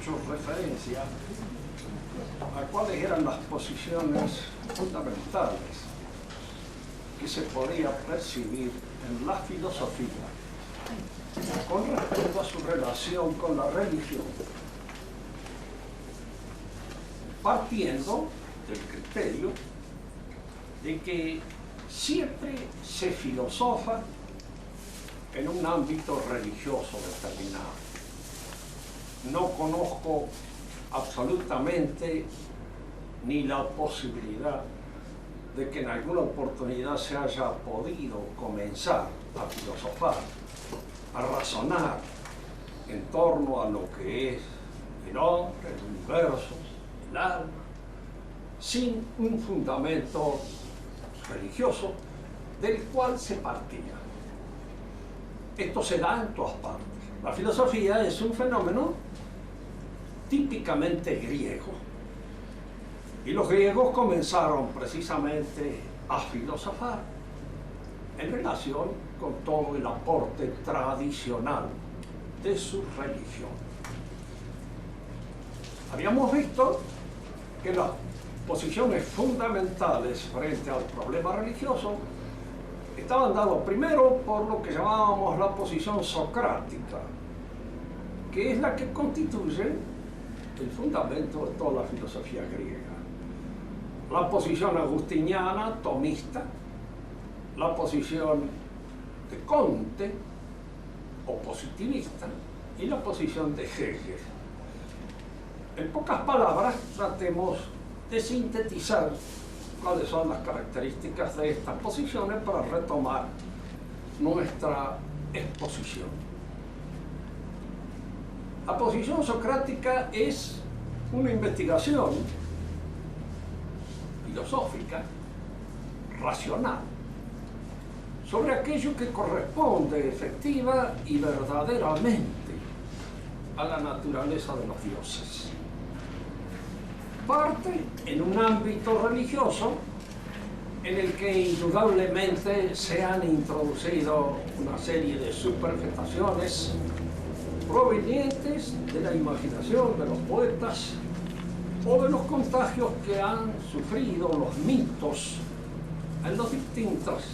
hecho referencia a cuáles eran las posiciones fundamentales que se podía percibir en la filosofía con respecto a su relación con la religión, partiendo del criterio de que siempre se filosofa en un ámbito religioso determinado. No conozco absolutamente ni la posibilidad de que en alguna oportunidad se haya podido comenzar a filosofar, a razonar en torno a lo que es el hombre, el universo, el alma, sin un fundamento religioso del cual se partía. Esto se da en todas partes. La filosofía es un fenómeno típicamente griego. Y los griegos comenzaron precisamente a filosofar en relación con todo el aporte tradicional de su religión. Habíamos visto que las posiciones fundamentales frente al problema religioso estaban dados primero por lo que llamábamos la posición socrática, que es la que constituye el fundamento de toda la filosofía griega. La posición agustiniana, tomista, la posición de Conte, o positivista, y la posición de Hegel. En pocas palabras, tratemos de sintetizar cuáles son las características de estas posiciones para retomar nuestra exposición. La posición socrática es una investigación filosófica, racional, sobre aquello que corresponde efectiva y verdaderamente a la naturaleza de los dioses. Parte en un ámbito religioso en el que indudablemente se han introducido una serie de superfetaciones provenientes de la imaginación de los poetas o de los contagios que han sufrido los mitos en las distintas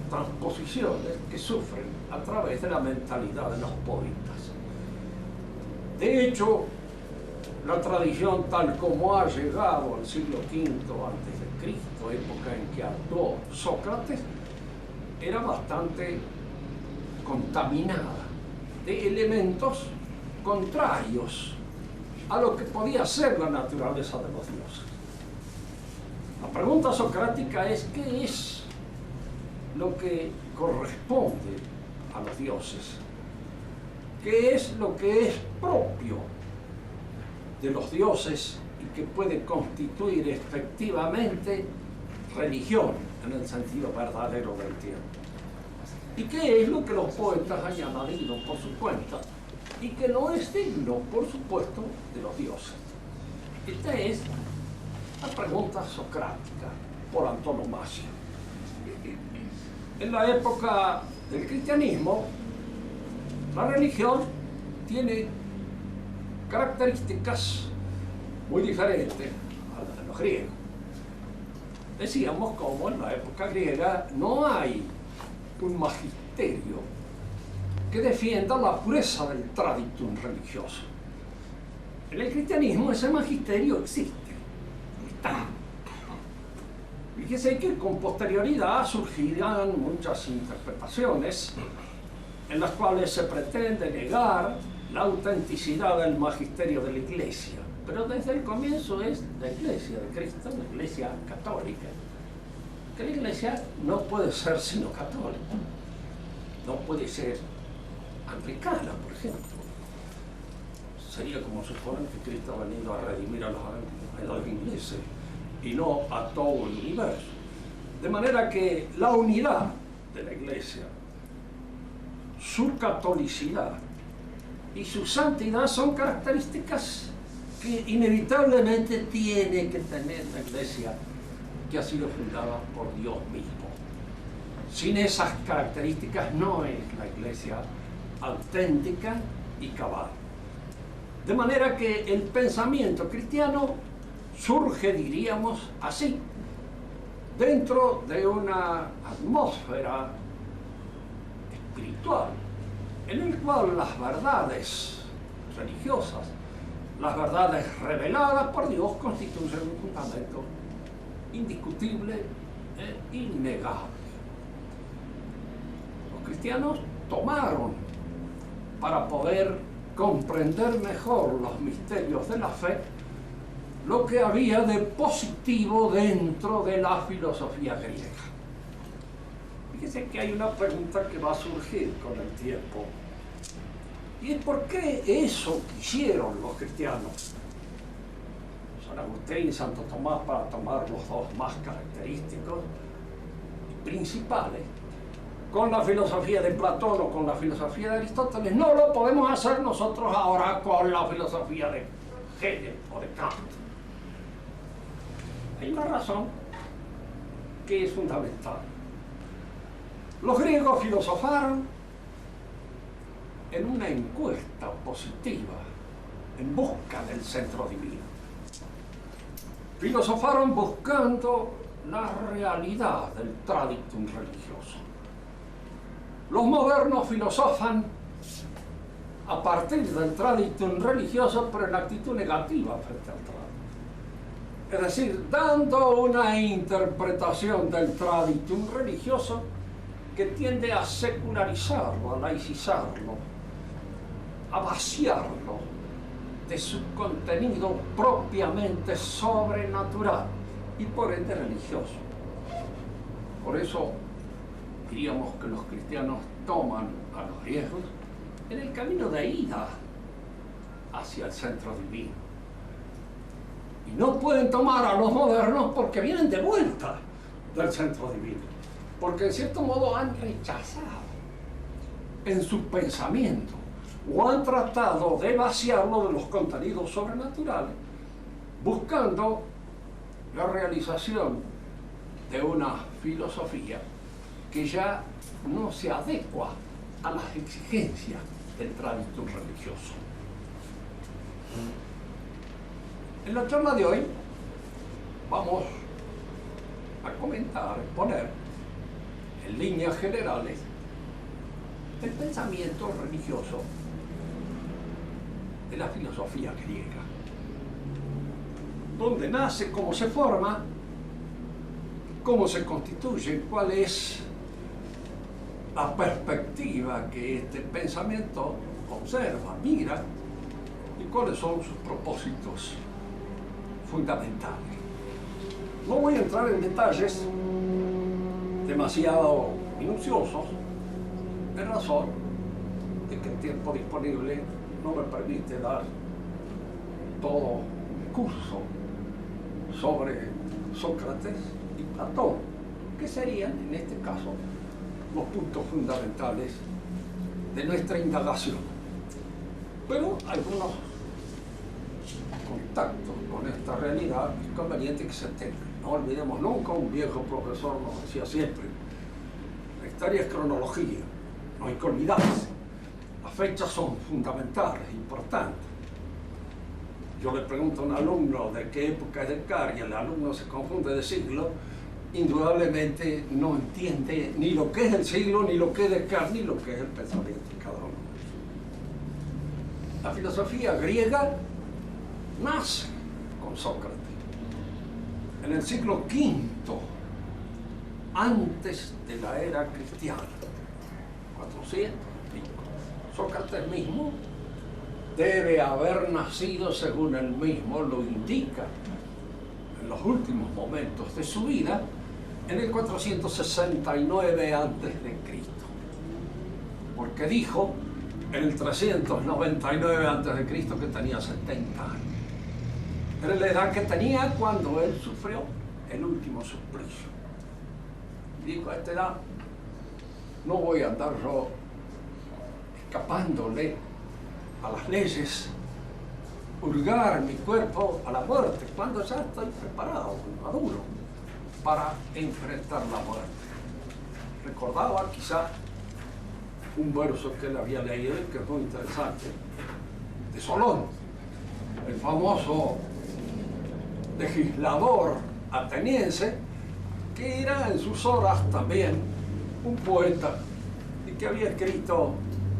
transposiciones que sufren a través de la mentalidad de los poetas. De hecho, la tradición tal como ha llegado al siglo V a.C., época en que actuó Sócrates, era bastante contaminada de elementos contrarios a lo que podía ser la naturaleza de los dioses. La pregunta socrática es: ¿qué es lo que corresponde a los dioses? ¿Qué es lo que es propio de los dioses y que puede constituir efectivamente religión en el sentido verdadero del tiempo? ¿Y qué es lo que los poetas han añadido por su cuenta y que no es digno, por supuesto, de los dioses? Esta es la pregunta socrática por antonomasia. En la época del cristianismo, la religión tiene características muy diferentes a las de los griegos. Decíamos como en la época griega no hay un magisterio que defienda la pureza del traditum religioso. En el cristianismo ese magisterio existe, está. Fíjese que con posterioridad surgirán muchas interpretaciones en las cuales se pretende negar la autenticidad del magisterio de la Iglesia, pero desde el comienzo es la Iglesia de Cristo, la Iglesia católica, que la Iglesia no puede ser sino católica, no puede ser anglicana, por ejemplo. Sería como suponer que Cristo ha venido a redimir a los ingleses y no a todo el universo. De manera que la unidad de la Iglesia, su catolicidad y su santidad son características que inevitablemente tiene que tener la Iglesia que ha sido fundada por Dios mismo. Sin esas características no es la Iglesia auténtica y cabal. De manera que el pensamiento cristiano surge, diríamos así, dentro de una atmósfera espiritual, en el cual las verdades religiosas, las verdades reveladas por Dios, constituyen un fundamento indiscutible e innegable. Los cristianos tomaron, para poder comprender mejor los misterios de la fe, lo que había de positivo dentro de la filosofía griega. Fíjense que hay una pregunta que va a surgir con el tiempo, y es ¿por qué eso quisieron los cristianos? San Agustín y Santo Tomás, para tomar los dos más característicos y principales, con la filosofía de Platón o con la filosofía de Aristóteles, no lo podemos hacer nosotros ahora con la filosofía de Hegel o de Kant. Hay una razón que es fundamental. Los griegos filosofaron en una encuesta positiva en busca del centro divino. Filosofaron buscando la realidad del traditum religioso. Los modernos filosofan a partir del traditum religioso, pero en actitud negativa frente al traditum. Es decir, dando una interpretación del traditum religioso que tiende a secularizarlo, a laicizarlo, a vaciarlo de su contenido propiamente sobrenatural y por ende religioso. Por eso diríamos que los cristianos toman a los griegos en el camino de ida hacia el centro divino. Y no pueden tomar a los modernos porque vienen de vuelta del centro divino. Porque en cierto modo han rechazado en su pensamiento o han tratado de vaciarlo de los contenidos sobrenaturales, buscando la realización de una filosofía que ya no se adecua a las exigencias del traditum religioso. En la charla de hoy vamos a comentar, exponer en líneas generales el pensamiento religioso de la filosofía griega. Dónde nace, cómo se forma, cómo se constituye, cuál es la perspectiva que este pensamiento observa, mira, y cuáles son sus propósitos fundamentales. No voy a entrar en detalles demasiado minuciosos, en razón de que el tiempo disponible no me permite dar todo un curso sobre Sócrates y Platón, que serían, en este caso, los puntos fundamentales de nuestra indagación. Pero algunos contactos con esta realidad es conveniente que se tengan. No olvidemos nunca, un viejo profesor nos decía siempre, la historia es cronología, no hay que olvidarse. Las fechas son fundamentales, importantes. Yo le pregunto a un alumno de qué época es Descartes y el alumno se confunde de siglo, indudablemente no entiende ni lo que es el siglo, ni lo que es Descartes, ni lo que es el pensamiento de cada uno. La filosofía griega nace con Sócrates. En el siglo V, antes de la era cristiana, 400, Sócrates mismo debe haber nacido, según él mismo lo indica, en los últimos momentos de su vida, en el 469 a.C., porque dijo en el 399 a.C. que tenía 70 años. Era la edad que tenía cuando él sufrió el último suplicio. Dijo, a esta edad no voy a andar yo escapándole a las leyes, hurgar mi cuerpo a la muerte, cuando ya estoy preparado, maduro, para enfrentar la muerte. Recordaba quizá un verso que él había leído y que es muy interesante, de Solón, el famoso legislador ateniense, que era en sus horas también un poeta y que había escrito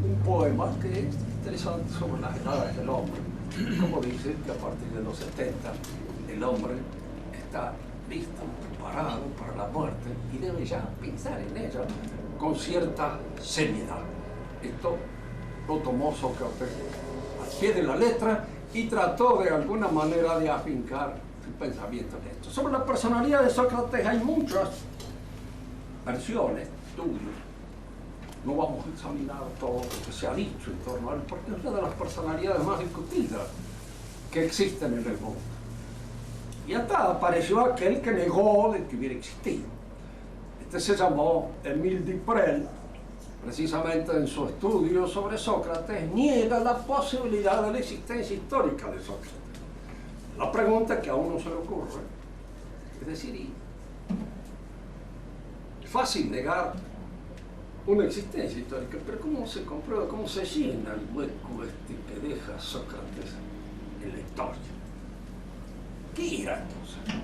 un poema que es interesante sobre las edades del hombre. Como dice que a partir de los 70 el hombre está listo, preparado para la muerte y debe ya pensar en ella con cierta seriedad. Esto lo tomó Sócrates al pie de la letra y trató de alguna manera de afincar su pensamiento en esto. Sobre la personalidad de Sócrates hay muchas versiones, estudios. No vamos a examinar todo lo que se ha dicho en torno a él, porque es una de las personalidades más discutidas que existen en el mundo. Y hasta apareció aquel que negó de que hubiera existido. Este se llamó Émile Duprel, precisamente en su estudio sobre Sócrates, niega la posibilidad de la existencia histórica de Sócrates. La pregunta que a uno se le ocurre es decir, es fácil negar una existencia histórica, pero ¿cómo se comprueba, cómo se llena el hueco este que deja Sócrates en la historia? ¿Qué era entonces?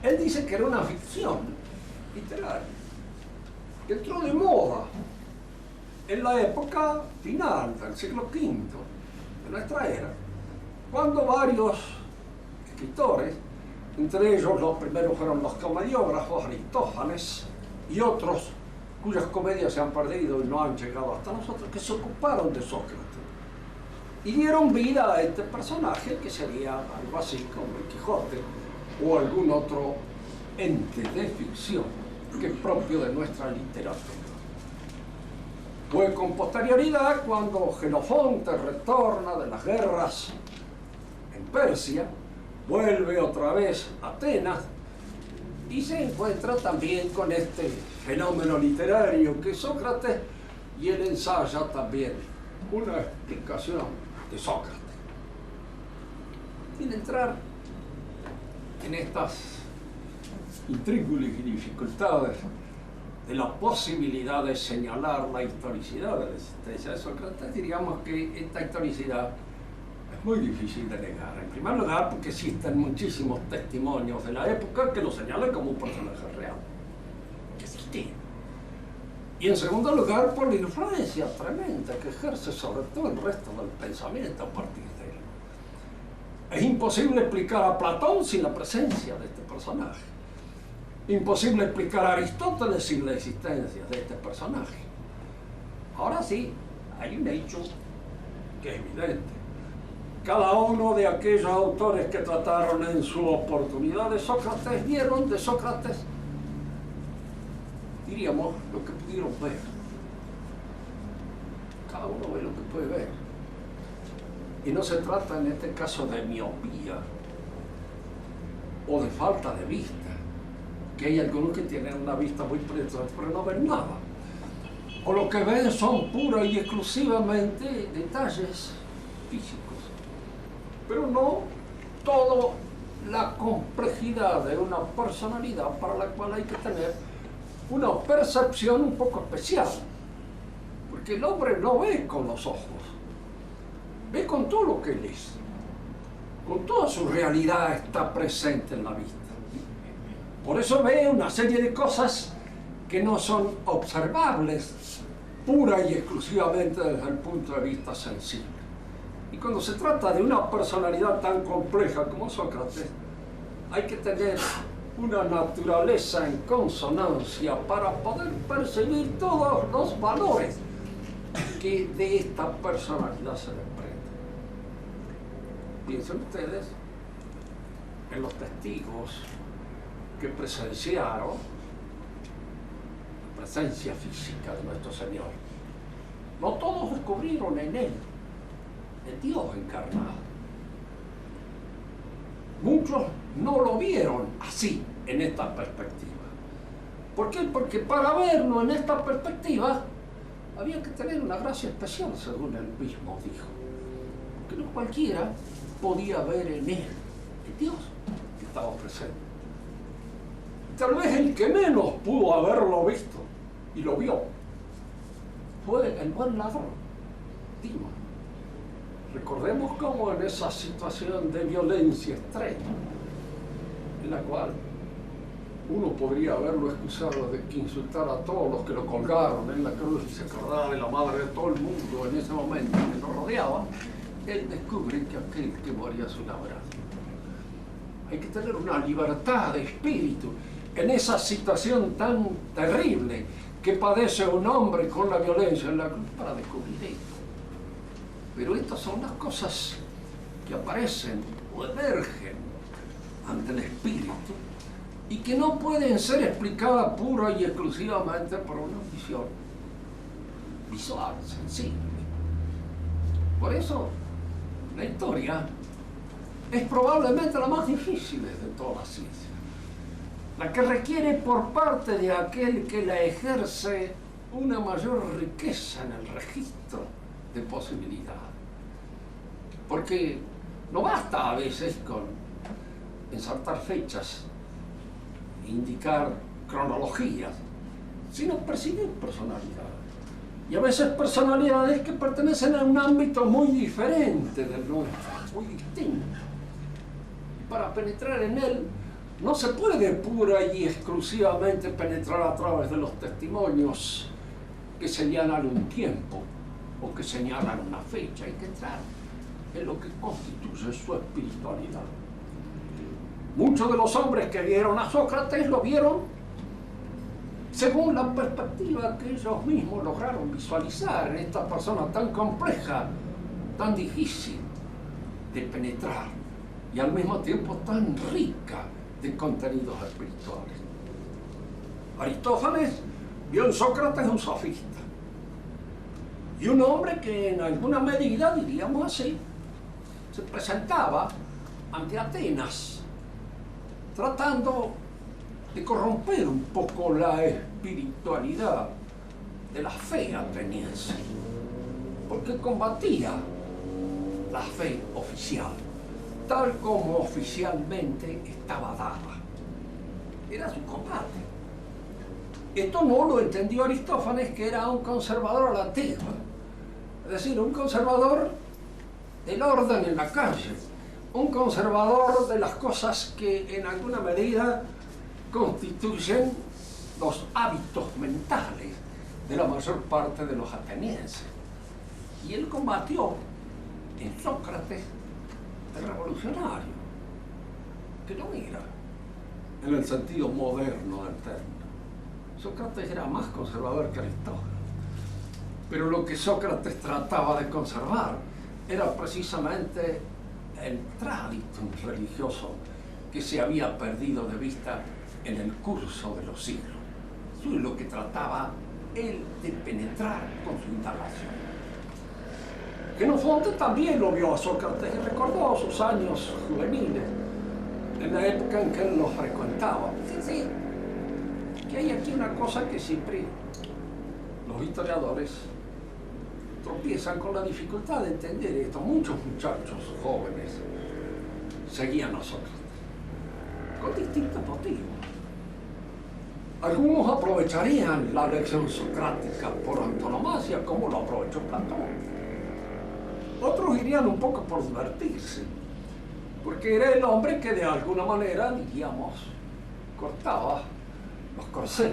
Él dice que era una ficción literaria, que entró de moda en la época final del siglo V de nuestra era, cuando varios escritores, entre ellos los primeros fueron los comediógrafos, Aristófanes y otros cuyas comedias se han perdido y no han llegado hasta nosotros, que se ocuparon de Sócrates y dieron vida a este personaje que sería algo así como el Quijote o algún otro ente de ficción que es propio de nuestra literatura. Fue con posterioridad cuando Jenofonte retorna de las guerras en Persia, vuelve otra vez a Atenas y se encuentra también con este fenómeno literario que es Sócrates, y él ensaya también una explicación de Sócrates. Sin entrar en estas intríngulis y dificultades de la posibilidad de señalar la historicidad de la existencia de Sócrates, diríamos que esta historicidad es muy difícil de negar. En primer lugar, porque existen muchísimos testimonios de la época que lo señalan como un personaje real, que existía. Y en segundo lugar, por la influencia tremenda que ejerce sobre todo el resto del pensamiento a partir de él. Es imposible explicar a Platón sin la presencia de este personaje. Imposible explicar a Aristóteles sin la existencia de este personaje. Ahora sí, hay un hecho que es evidente. Cada uno de aquellos autores que trataron en su oportunidad de Sócrates vieron de Sócrates, diríamos, lo que pudieron ver. Cada uno ve lo que puede ver. Y no se trata en este caso de miopía o de falta de vista, que hay algunos que tienen una vista muy preciosa pero no ven nada. O lo que ven son pura y exclusivamente detalles físicos, pero no toda la complejidad de una personalidad para la cual hay que tener una percepción un poco especial, porque el hombre no ve con los ojos, ve con todo lo que él es, con toda su realidad está presente en la vista. Por eso ve una serie de cosas que no son observables pura y exclusivamente desde el punto de vista sensible. Y cuando se trata de una personalidad tan compleja como Sócrates, hay que tener una naturaleza en consonancia para poder percibir todos los valores que de esta personalidad se desprenden. Piensen ustedes en los testigos que presenciaron la presencia física de nuestro Señor. No todos descubrieron en él el Dios encarnado. Muchos no lo vieron así, en esta perspectiva. ¿Por qué? Porque para verlo en esta perspectiva había que tener una gracia especial, según él mismo dijo. Porque no cualquiera podía ver en él el Dios que estaba presente. Tal vez el que menos pudo haberlo visto y lo vio fue el buen ladrón, Dimo. Recordemos cómo en esa situación de violencia extrema, en la cual uno podría haberlo excusado de que insultara a todos los que lo colgaron en la cruz y se acordaba de la madre de todo el mundo en ese momento que lo rodeaba, él descubre que aquel que moría a su lado era Dios. Hay que tener una libertad de espíritu en esa situación tan terrible que padece un hombre con la violencia en la cruz para descubrir esto. Pero estas son las cosas que aparecen o emergen ante el espíritu y que no pueden ser explicadas pura y exclusivamente por una visión visual, sensible. Por eso, la historia es probablemente la más difícil de todas las ciencias, la que requiere por parte de aquel que la ejerce una mayor riqueza en el registro de posibilidades. Porque no basta a veces con ensartar fechas, indicar cronologías, sino percibir personalidades. Y a veces personalidades que pertenecen a un ámbito muy diferente del nuestro, muy distinto. Y para penetrar en él, no se puede pura y exclusivamente penetrar a través de los testimonios que señalan un tiempo o que señalan una fecha. Hay que entrar en lo que constituye su espiritualidad. Muchos de los hombres que vieron a Sócrates lo vieron según la perspectiva que ellos mismos lograron visualizar en esta persona tan compleja, tan difícil de penetrar y al mismo tiempo tan rica de contenidos espirituales. Aristófanes vio en Sócrates un sofista y un hombre que en alguna medida, diríamos así, se presentaba ante Atenas tratando de corromper un poco la espiritualidad de la fe ateniense, porque combatía la fe oficial, tal como oficialmente estaba dada. Era su combate. Esto no lo entendió Aristófanes, que era un conservador a la antigua, es decir, un conservador del orden en la calle, un conservador de las cosas que en alguna medida constituyen los hábitos mentales de la mayor parte de los atenienses. Y él combatió en Sócrates el revolucionario, que no era en el sentido moderno del término. Sócrates era más conservador que Aristóteles, pero lo que Sócrates trataba de conservar era precisamente el traditum religioso que se había perdido de vista en el curso de los siglos. Eso es lo que trataba él de penetrar con su indagación. Genofonte también lo vio a Sócrates y recordó sus años juveniles, en la época en que él los frecuentaba. Fíjense que hay aquí una cosa que siempre los historiadores tropiezan con la dificultad de entender esto. Muchos muchachos jóvenes seguían a Sócrates con distintos motivos. Algunos aprovecharían la lección socrática por antonomasia, como lo aprovechó Platón. Otros irían un poco por divertirse, porque era el hombre que de alguna manera, diríamos, cortaba los corsés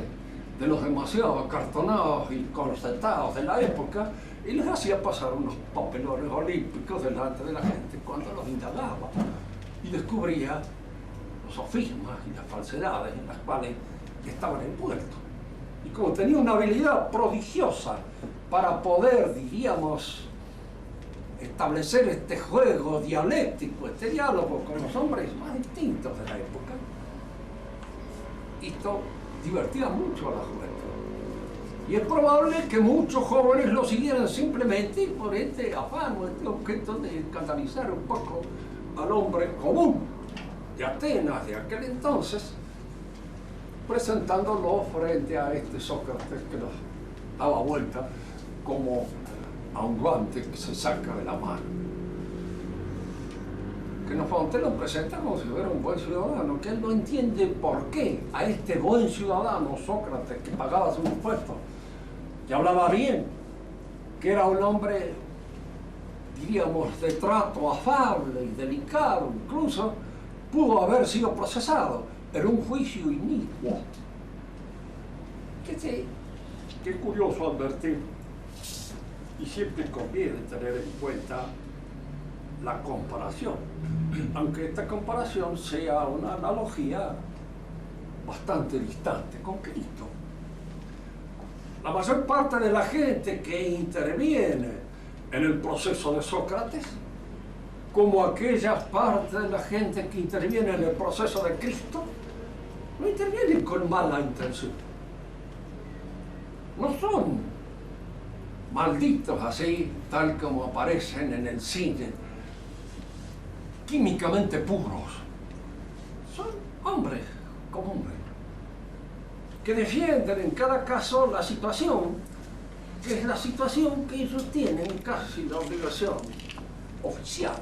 de los demasiado acartonados y corsetados de la época y les hacía pasar unos papelones olímpicos delante de la gente cuando los indagaba y descubría los sofismas y las falsedades en las cuales estaban envueltos. Y como tenía una habilidad prodigiosa para poder, diríamos, establecer este juego dialéctico, este diálogo con los hombres más distintos de la época, esto divertía mucho a la juventud. Y es probable que muchos jóvenes lo siguieran simplemente por este afán o este objeto de escandalizar un poco al hombre común de Atenas de aquel entonces, presentándolo frente a este Sócrates que los daba vuelta como a un guante que se saca de la mano. Genofonte lo presenta como si fuera un buen ciudadano, que él no entiende por qué a este buen ciudadano Sócrates, que pagaba sus impuestos, que hablaba bien, que era un hombre diríamos, de trato afable y delicado, incluso pudo haber sido procesado en un juicio inicuo. Qué curioso advertir, y siempre conviene tener en cuenta la comparación, aunque esta comparación sea una analogía bastante distante con Cristo. La mayor parte de la gente que interviene en el proceso de Sócrates, como aquella parte de la gente que interviene en el proceso de Cristo, no intervienen con mala intención. No son malditos así, tal como aparecen en el cine, químicamente puros. Son hombres comunes, que defienden en cada caso la situación, que es la situación que ellos tienen casi la obligación oficial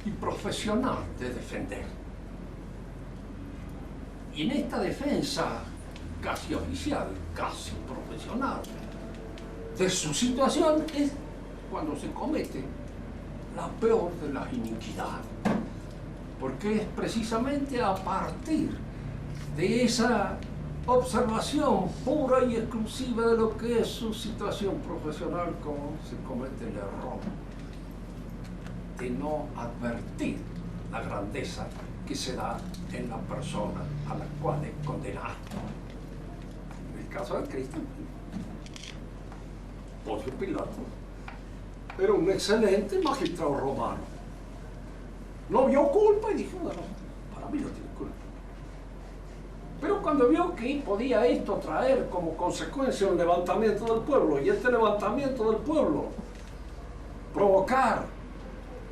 y profesional de defender. Y en esta defensa casi oficial, casi profesional de su situación es cuando se comete la peor de las iniquidades, porque es precisamente a partir de esa observación pura y exclusiva de lo que es su situación profesional como se comete el error de no advertir la grandeza que se da en la persona a la cual es condenado. En el caso de Cristo, Poncio Pilato era un excelente magistrado romano. No vio culpa y dijo, bueno, para mí no tiene culpa. Pero cuando vio que podía esto traer como consecuencia un levantamiento del pueblo, y este levantamiento del pueblo provocar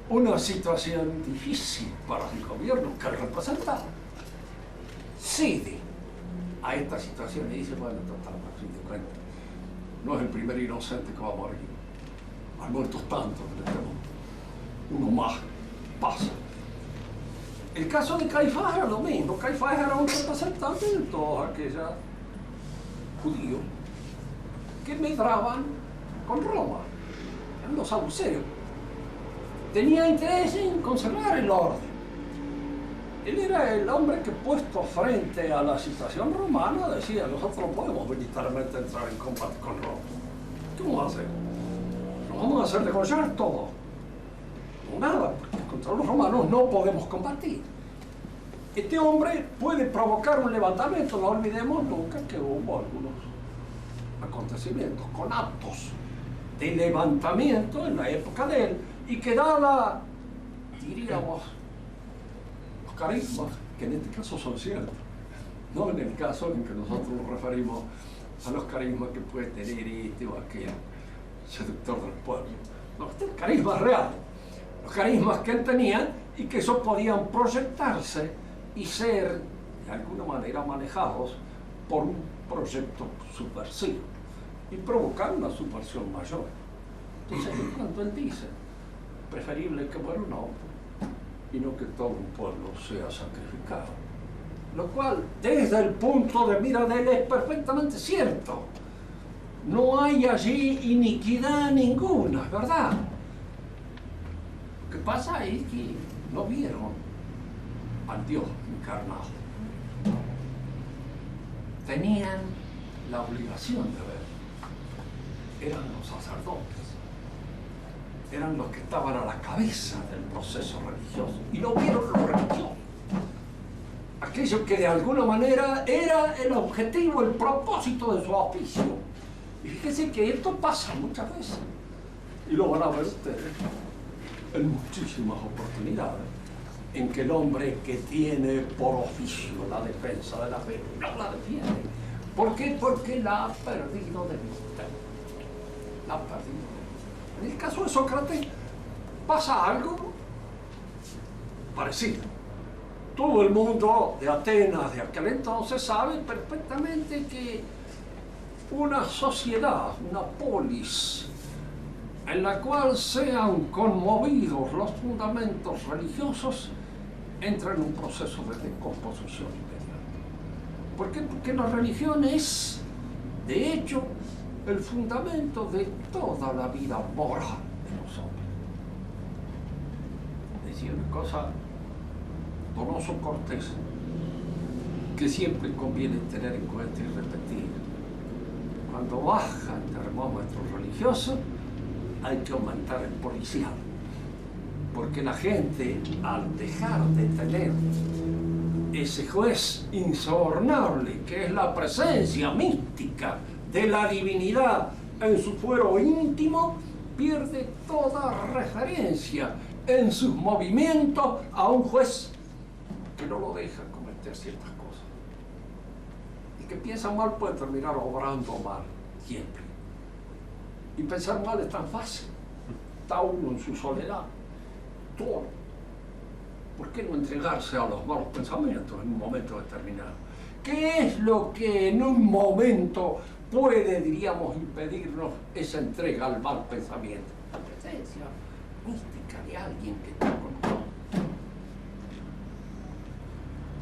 una situación difícil para el gobierno que él representaba, cede a esta situación y dice, bueno, total, a fin de cuentas, no es el primer inocente que va a morir. Hay muertos tantos en este mundo. Uno más pasa. El caso de Caifás era lo mismo. Caifás era un representante de todos aquellos judíos que medraban con Roma. Eran los saduceos. Tenía interés en conservar el orden. Él era el hombre que, puesto frente a la situación romana, decía, nosotros no podemos militarmente entrar en combate con Roma. ¿Qué vamos a hacer? ¿Nos vamos a hacer degollar todo? No, nada, porque contra los romanos no podemos combatir. Este hombre puede provocar un levantamiento. No olvidemos nunca que hubo algunos acontecimientos con actos de levantamiento en la época de él, y que dada, diríamos, los carismas, que en este caso son ciertos, no en el caso en que nosotros nos referimos a los carismas que puede tener este o aquel seductor del pueblo. No, este es el carisma real, los carismas que él tenía y que esos podían proyectarse y ser de alguna manera manejados por un proyecto subversivo y provocar una subversión mayor. Entonces, cuando él dice, preferible que muera un hombre y no que todo un pueblo sea sacrificado, lo cual desde el punto de mira de él es perfectamente cierto. No hay allí iniquidad ninguna, ¿verdad? Lo que pasa es que no vieron al Dios encarnado. Tenían la obligación de ver. Eran los sacerdotes. Eran los que estaban a la cabeza del proceso religioso. Y lo vieron los religiosos. Aquello que de alguna manera era el objetivo, el propósito de su oficio. Y fíjense que esto pasa muchas veces. Y lo van a ver ustedes en muchísimas oportunidades en que el hombre que tiene por oficio la defensa de la fe no la defiende. ¿Por qué? Porque la ha perdido de vista. La ha perdido de vista. En el caso de Sócrates pasa algo parecido. Todo el mundo de Atenas de aquel entonces sabe perfectamente que una sociedad, una polis, en la cual sean conmovidos los fundamentos religiosos, entra en un proceso de descomposición inmediata. ¿Por qué? Porque la religión es, de hecho, el fundamento de toda la vida moral de los hombres. decía una cosa, Donoso Cortés, que siempre conviene tener en cuenta y repetir. Cuando baja el termómetro religioso, hay que aumentar el policial. Porque la gente, al dejar de tener ese juez insobornable, que es la presencia mística de la divinidad en su fuero íntimo, pierde toda referencia en sus movimientos a un juez que no lo deja cometer ciertas cosas. Y que piensa mal puede terminar obrando mal, siempre. Y pensar mal es tan fácil. Está uno en su soledad, todo. ¿Por qué no entregarse a los malos pensamientos en un momento determinado? ¿Qué es lo que en un momento puede, diríamos, impedirnos esa entrega al mal pensamiento? La presencia mística de alguien que está con nosotros.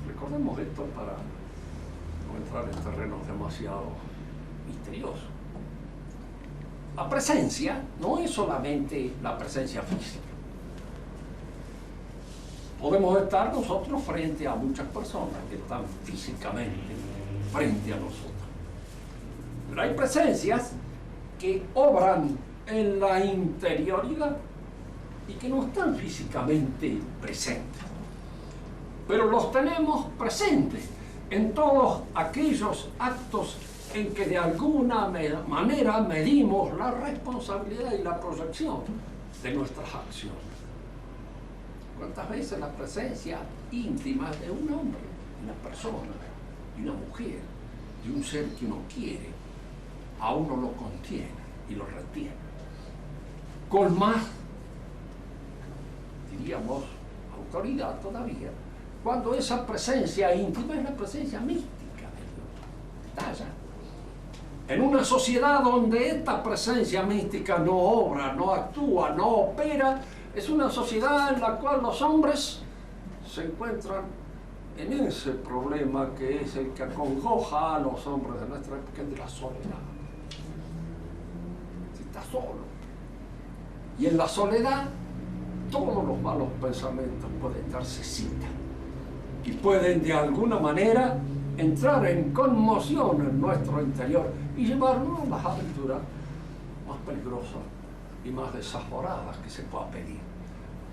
Recordemos esto para no entrar en terrenos demasiado misteriosos. La presencia no es solamente la presencia física. Podemos estar nosotros frente a muchas personas que están físicamente frente a nosotros. Pero hay presencias que obran en la interioridad y que no están físicamente presentes. Pero los tenemos presentes en todos aquellos actos en que de alguna manera medimos la responsabilidad y la proyección de nuestras acciones. ¿Cuántas veces la presencia íntima de un hombre, de una persona, de una mujer, de un ser que uno quiere, a uno lo contiene y lo retiene? Con más, diríamos, autoridad todavía, cuando esa presencia íntima es la presencia mística de Dios. Está allá. En una sociedad donde esta presencia mística no obra, no actúa, no opera, es una sociedad en la cual los hombres se encuentran en ese problema que es el que acongoja a los hombres de nuestra época, de la soledad. Se está solo. Y en la soledad todos los malos pensamientos pueden darse cita y pueden de alguna manera entrar en conmoción en nuestro interior y llevarnos a las aventuras más peligrosas y más desaforadas que se pueda pedir.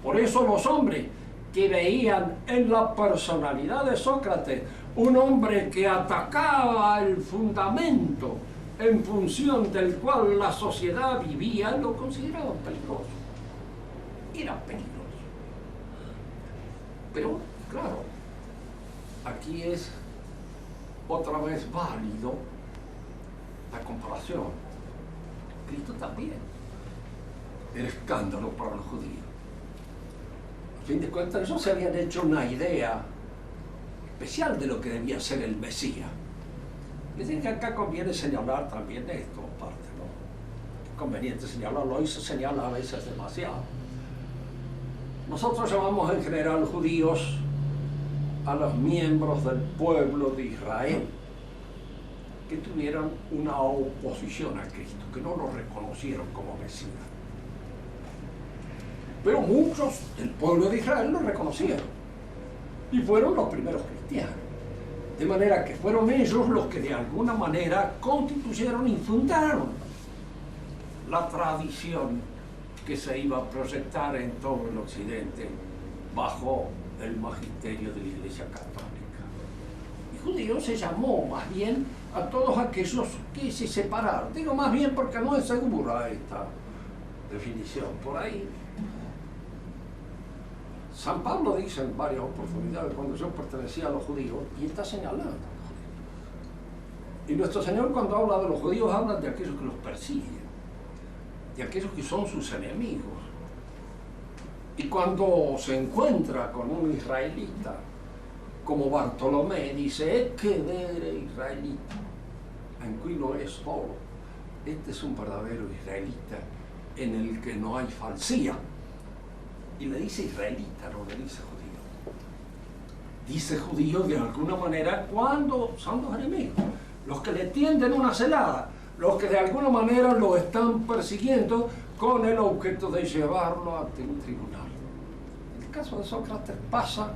Por eso los hombres que veían en la personalidad de Sócrates un hombre que atacaba el fundamento en función del cual la sociedad vivía, lo consideraban peligroso. Era peligroso. Pero, claro, aquí es otra vez válido la comparación. Cristo también. El escándalo para los judíos. A fin de cuentas, ellos se habían hecho una idea especial de lo que debía ser el Mesías. Les dije que acá conviene señalar también esto, aparte, ¿no? Es conveniente señalarlo, y se señala a veces demasiado. Nosotros llamamos en general judíos a los miembros del pueblo de Israel que tuvieron una oposición a Cristo, que no lo reconocieron como Mesías. Pero muchos del pueblo de Israel lo reconocieron y fueron los primeros cristianos. De manera que fueron ellos los que de alguna manera constituyeron y fundaron la tradición que se iba a proyectar en todo el occidente bajo el magisterio de la Iglesia Católica. Y judío se llamó más bien a todos aquellos que se separaron. Digo más bien porque no es segura esta definición. Por ahí San Pablo dice en varias oportunidades cuando yo pertenecía a los judíos, y está señalando a los judíos. Y nuestro Señor, cuando habla de los judíos, habla de aquellos que los persiguen, de aquellos que son sus enemigos. Y cuando se encuentra con un israelita como Bartolomé, dice: "Es que vedere israelita, en cui no es solo". Este es un verdadero israelita en el que no hay falsía. Y le dice israelita, no le dice judío. Dice judío de alguna manera cuando son los enemigos, los que le tienden una celada, los que de alguna manera lo están persiguiendo con el objeto de llevarlo ante un tribunal. El caso de Sócrates pasa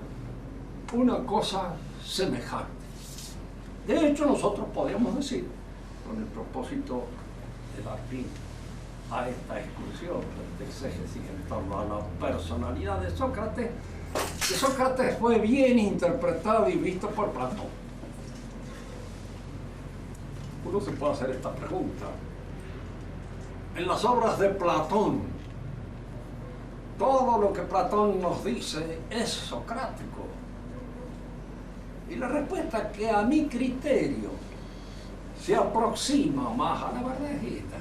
una cosa semejante. De hecho, nosotros podríamos decir, con el propósito de dar fin a esta excursión de exégesis en torno a la personalidad de Sócrates, que Sócrates fue bien interpretado y visto por Platón. Uno se puede hacer esta pregunta. En las obras de Platón, todo lo que Platón nos dice es socrático. Y la respuesta que a mi criterio se aproxima más a la verdad es esta,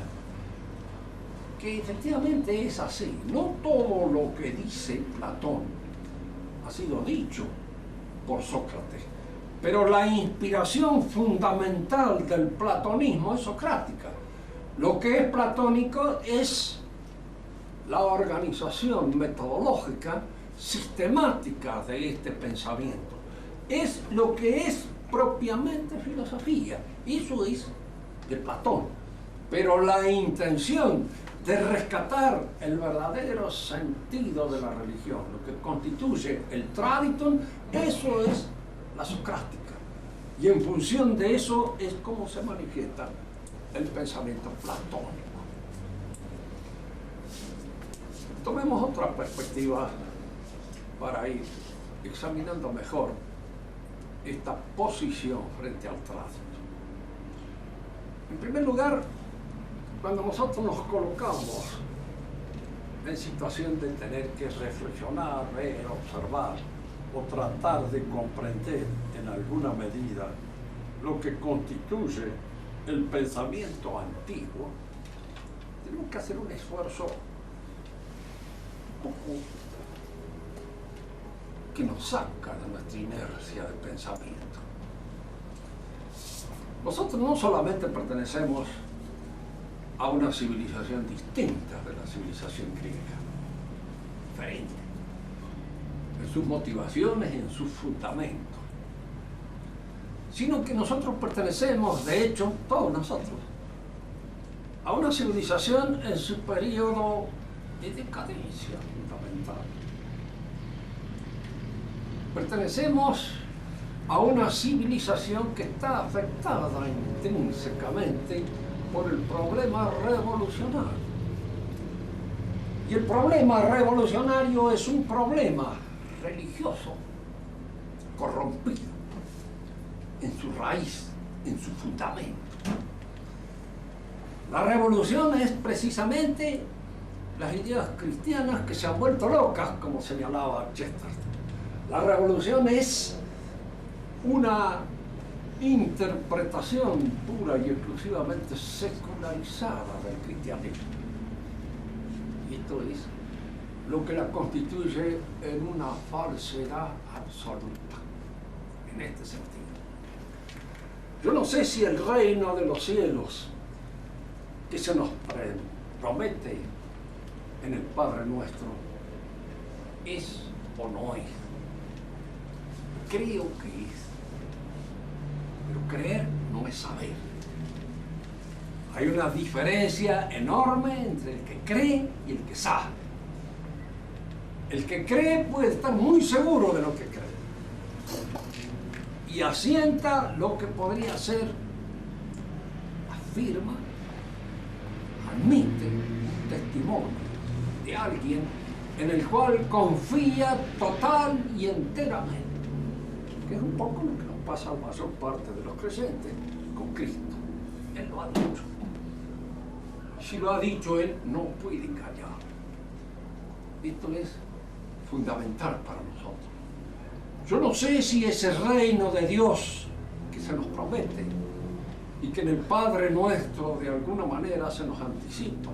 que efectivamente es así. No todo lo que dice Platón ha sido dicho por Sócrates, pero la inspiración fundamental del platonismo es socrática. Lo que es platónico es la organización metodológica, sistemática de este pensamiento. Es lo que es propiamente filosofía. Eso es de Platón. Pero la intención de rescatar el verdadero sentido de la religión, lo que constituye el traditum, eso es la socrática. Y en función de eso es como se manifiesta el pensamiento platónico. Tomemos otra perspectiva para ir examinando mejor esta posición frente al traditum. En primer lugar, cuando nosotros nos colocamos en situación de tener que reflexionar, ver, observar o tratar de comprender en alguna medida lo que constituye el pensamiento antiguo, tenemos que hacer un esfuerzo un poco que nos saca de nuestra inercia de pensamiento. Nosotros no solamente pertenecemos a una civilización distinta de la civilización griega, diferente en sus motivaciones y en sus fundamentos, sino que nosotros pertenecemos, de hecho, todos nosotros, a una civilización en su periodo de decadencia fundamental. Pertenecemos a una civilización que está afectada intrínsecamente por el problema revolucionario. Y el problema revolucionario es un problema religioso, corrompido, en su raíz, en su fundamento. La revolución es precisamente las ideas cristianas que se han vuelto locas, como señalaba Chesterton. La revolución es una interpretación pura y exclusivamente secularizada del cristianismo. Y esto es lo que la constituye en una falsedad absoluta, en este sentido. Yo no sé si el reino de los cielos que se nos promete en el Padre Nuestro es o no es. Creo que es. Pero creer no es saber. Hay una diferencia enorme entre el que cree y el que sabe. El que cree puede estar muy seguro de lo que cree y asienta lo que podría ser, afirma, admite un testimonio de alguien en el cual confía total y enteramente, que es un poco lo que nos pasa a la mayor parte de los creyentes con Cristo. Él lo ha dicho. Si lo ha dicho Él, no puede engañar. Esto es fundamental para nosotros. Yo no sé si ese reino de Dios que se nos promete y que en el Padre Nuestro de alguna manera se nos anticipa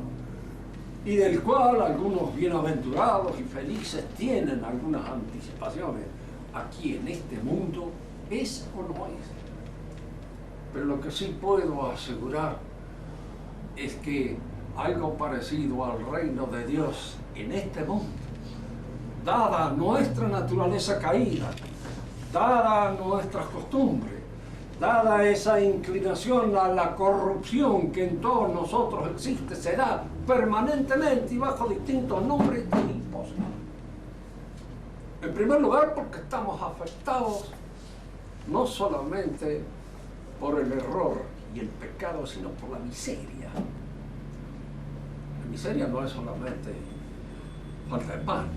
y del cual algunos bienaventurados y felices tienen algunas anticipaciones aquí en este mundo, es o no es. Pero lo que sí puedo asegurar es que algo parecido al reino de Dios en este mundo, dada nuestra naturaleza caída, dada nuestras costumbres, dada esa inclinación a la corrupción que en todos nosotros existe, se da permanentemente y bajo distintos nombres, es imposible. En primer lugar, porque estamos afectados no solamente por el error y el pecado, sino por la miseria. La miseria no es solamente falta de pan.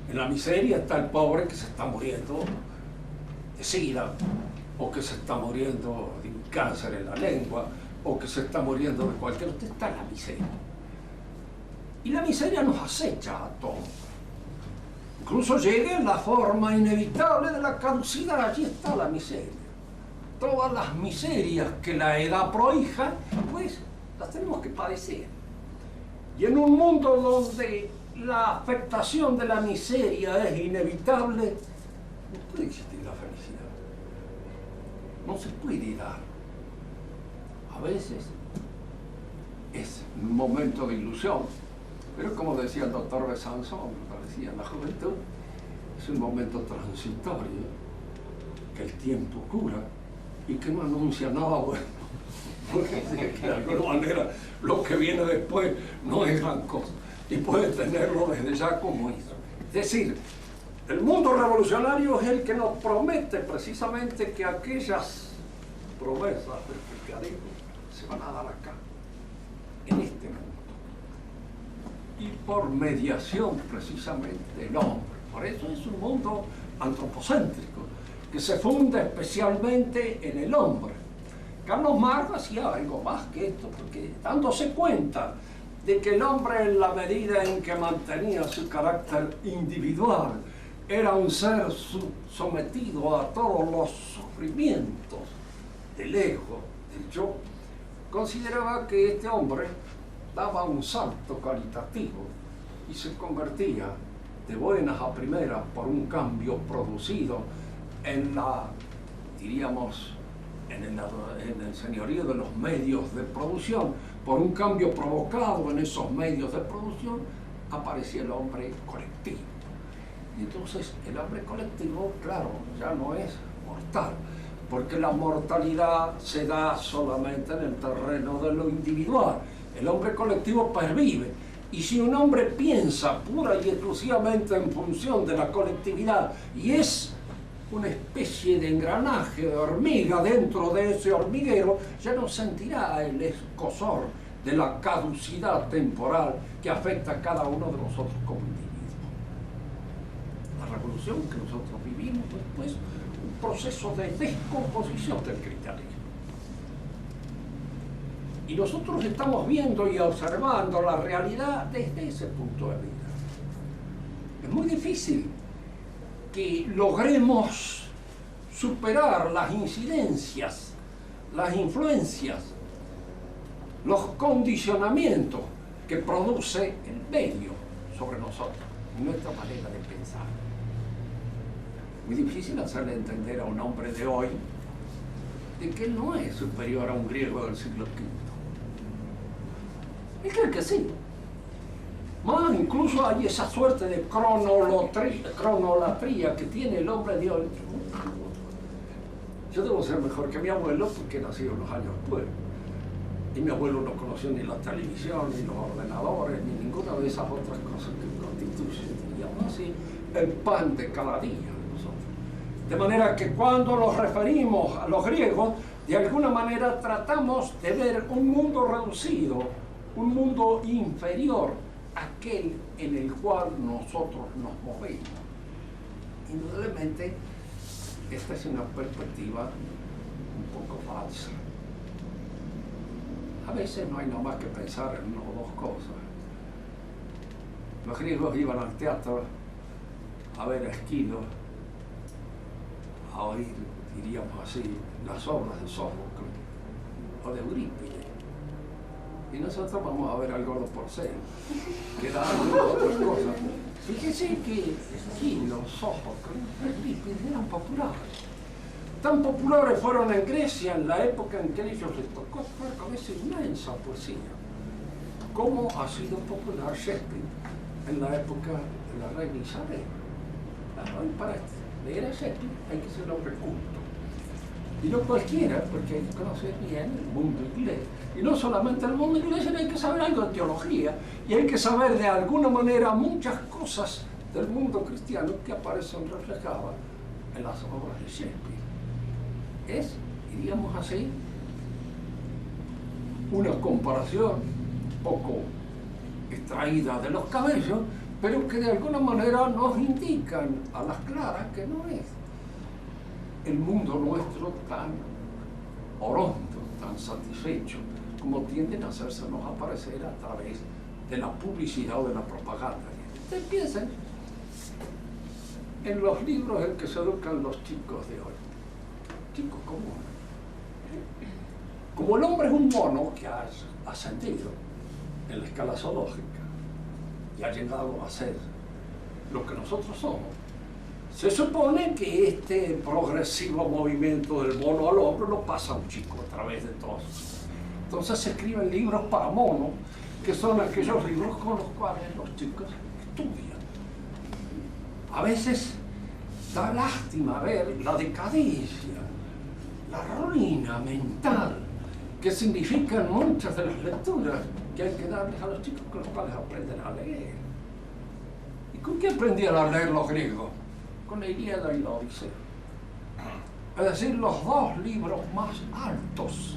En la miseria está el pobre que se está muriendo de sida, o que se está muriendo de un cáncer en la lengua, o que se está muriendo de cualquier... Usted está en la miseria. Y la miseria nos acecha a todos. Incluso llega en la forma inevitable de la caducidad. Allí está la miseria. Todas las miserias que la edad prohija, pues las tenemos que padecer. Y en un mundo donde la afectación de la miseria es inevitable, no puede existir la felicidad. No se puede dar. A veces es un momento de ilusión, pero como decía el doctor Besançon, me parecía, la juventud es un momento transitorio, que el tiempo cura y que no anuncia nada bueno, porque que de alguna manera lo que viene después no es gran cosa y puede tenerlo desde ya como hizo. Es decir, el mundo revolucionario es el que nos promete precisamente que aquellas promesas del cristianismo se van a dar acá, en este mundo, y por mediación precisamente del hombre. Por eso es un mundo antropocéntrico, que se funda especialmente en el hombre. Carlos Marx hacía algo más que esto, porque dándose cuenta de que el hombre, en la medida en que mantenía su carácter individual, era un ser sometido a todos los sufrimientos del ego, del yo, consideraba que este hombre daba un salto cualitativo y se convertía de buenas a primeras por un cambio producido en la, diríamos, en el señorío de los medios de producción, por un cambio provocado en esos medios de producción, aparecía el hombre colectivo. Y entonces el hombre colectivo, claro, ya no es mortal, porque la mortalidad se da solamente en el terreno de lo individual. El hombre colectivo pervive. Y si un hombre piensa pura y exclusivamente en función de la colectividad y es una especie de engranaje, de hormiga dentro de ese hormiguero, ya no sentirá el escozor de la caducidad temporal que afecta a cada uno de nosotros como individuos. La revolución que nosotros vivimos es pues un proceso de descomposición del cristianismo. Y nosotros estamos viendo y observando la realidad desde ese punto de vista. Es muy difícil que logremos superar las incidencias, las influencias, los condicionamientos que produce el medio sobre nosotros, nuestra manera de pensar. Muy difícil hacerle entender a un hombre de hoy de que él no es superior a un griego del siglo V. Él cree que sí. Más, incluso hay esa suerte de cronolatría que tiene el hombre de hoy. Yo debo ser mejor que mi abuelo porque nací unos años después. Y mi abuelo no conoció ni la televisión, ni los ordenadores, ni ninguna de esas otras cosas que constituyen, digamos así, el pan de cada día de nosotros. De manera que cuando nos referimos a los griegos, de alguna manera tratamos de ver un mundo reducido, un mundo inferior a aquel en el cual nosotros nos movemos. Indudablemente, esta es una perspectiva un poco falsa. A veces no hay nada más que pensar en una o dos cosas. Los griegos iban al teatro a ver a Esquilo, a oír, diríamos así, las obras de Sófocles o de Eurípides. Y nosotros vamos a ver al gordo Porcel, que da otras cosas. Fíjese que Esquilo, Sófocles, Eurípides eran populares. Tan populares fueron en Grecia en la época en que a ellos les tocó actuar con esa inmensa poesía, como ha sido popular Shakespeare en la época de la reina Isabel. Claro, y para leer a Shakespeare hay que ser hombre culto. Y no cualquiera, porque hay que conocer bien el mundo inglés. Y no solamente el mundo inglés, sino hay que saber algo de teología. Y hay que saber de alguna manera muchas cosas del mundo cristiano que aparecen reflejadas en las obras de Shakespeare. Es, diríamos así, una comparación poco extraída de los cabellos, pero que de alguna manera nos indican a las claras que no es el mundo nuestro tan orondo, tan satisfecho, como tienden a hacérsenos aparecer a través de la publicidad o de la propaganda. Ustedes piensen en los libros en que se educan los chicos de hoy, chicos comunes. Como el hombre es un mono que ha ascendido en la escala zoológica y ha llegado a ser lo que nosotros somos, se supone que este progresivo movimiento del mono al hombre lo pasa un chico a través de todos. Entonces se escriben libros para monos, que son aquellos libros con los cuales los chicos estudian. A veces da lástima ver la decadencia, la ruina mental que significan muchas de las lecturas que hay que darles a los chicos con los cuales aprenden a leer. ¿Y con qué aprendían a leer los griegos? Con la Ilíada y la Odisea. Es decir, los dos libros más altos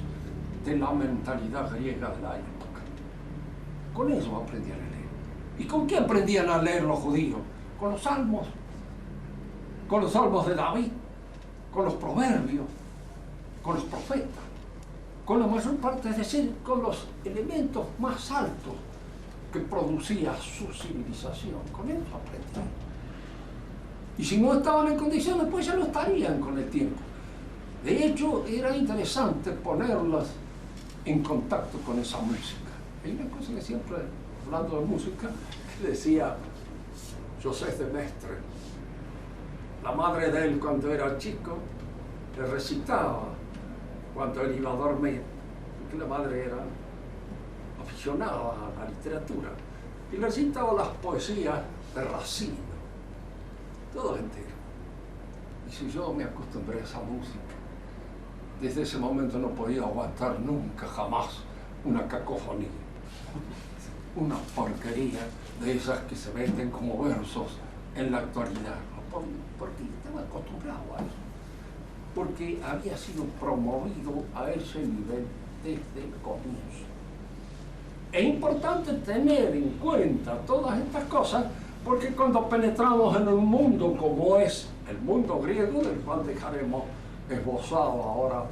de la mentalidad griega de la época. Con eso aprendían a leer. ¿Y con qué aprendían a leer los judíos? Con los salmos de David, con los proverbios, con los profetas, con la mayor parte, es decir, con los elementos más altos que producía su civilización. Con eso aprendían. Y si no estaban en condiciones, pues ya lo estarían con el tiempo. De hecho, era interesante ponerlas en contacto con esa música. Hay una cosa que siempre, hablando de música, decía Joseph de Maistre. La madre de él, cuando era chico, le recitaba cuando él iba a dormir, porque la madre era aficionada a la literatura, y le recitaba las poesías de Racine, todo entero. Y si yo me acostumbré a esa música, desde ese momento no podía aguantar nunca, jamás, una cacofonía, una porquería de esas que se venden como versos en la actualidad, porque estaba acostumbrado a eso, porque había sido promovido a ese nivel desde el comienzo. Es importante tener en cuenta todas estas cosas, porque cuando penetramos en un mundo como es el mundo griego, del cual dejaremos esbozado ahora